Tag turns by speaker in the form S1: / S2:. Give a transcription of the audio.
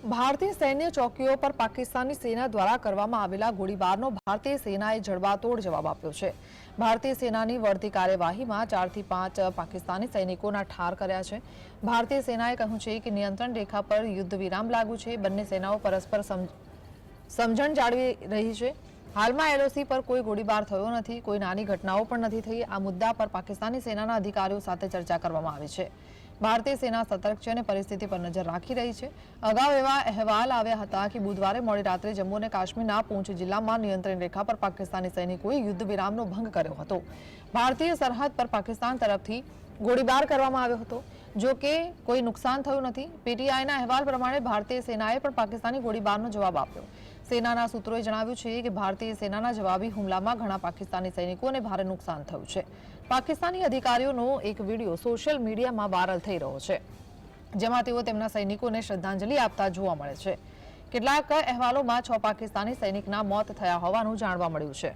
S1: ભારતીય સૈન્ય ચોકીઓ પર પાકિસ્તાની સેના દ્વારા કરવામાં આવેલા ગોળીબારનો ભારતીય સેનાએ જડબાતોડ જવાબ આપ્યો છે। ભારતીય સેનાની વળતી કાર્યવાહીમાં 4 થી 5 પાકિસ્તાની સૈનિકોના ઠાર કર્યા છે। ભારતીય સેનાએ કહ્યું છે કે નિયંત્રણ રેખા પર યુદ્ધ વિરામ લાગુ છે। બંને સેનાઓ પરસ્પર સમજણ જાળવી રહી છે। હાલમાં એલઓસી પર કોઈ ગોળીબાર થયો નથી, કોઈ નાની ઘટનાઓ પણ નથી થઈ। આ મુદ્દા પર પાકિસ્તાની સેનાના અધિકારીઓ સાથે ચર્ચા કરવામાં આવી છે। ભારતીય સેના સતર્ક છે અને પરિસ્થિતિ પર નજર રાખી રહી છે। અગાઉ એવા અહેવાલ આવ્યા હતા કે બુધવારે મોડી રાત્રે જમ્મુ અને કાશ્મીરના પૂંછ જિલ્લામાં નિયંત્રણ રેખા પર પાકિસ્તાની સૈનિકોએ યુદ્ધ વિરામનો ભંગ કર્યો હતો। ભારતીય સરહદ પર પાકિસ્તાન તરફથી ગોળીબાર કરવામાં આવ્યો હતો, જો કે કોઈ નુકસાન થયું નથી। પીટીઆઈના અહેવાલ પ્રમાણે ભારતીય સેનાએ પણ પાકિસ્તાની ગોળીબારનો જવાબ આપ્યો। સેનાના સૂત્રોએ જણાવ્યું છે કે ભારતીય સેનાના જવાબી હુમલામાં ઘણા પાકિસ્તાની સૈનિકોને ભારે નુકસાન થયું છે। પાકિસ્તાની અધિકારીઓનો એક વિડીયો સોશિયલ મીડિયામાં વાયરલ થઈ રહ્યો છે, જેમાં તેઓ તેમના સૈનિકોને શ્રદ્ધાંજલિ આપતા જોવા મળે છે। કેટલાક અહેવાલોમાં 6 પાકિસ્તાની સૈનિકના મોત થયા હોવાનું જાણવા મળ્યું છે।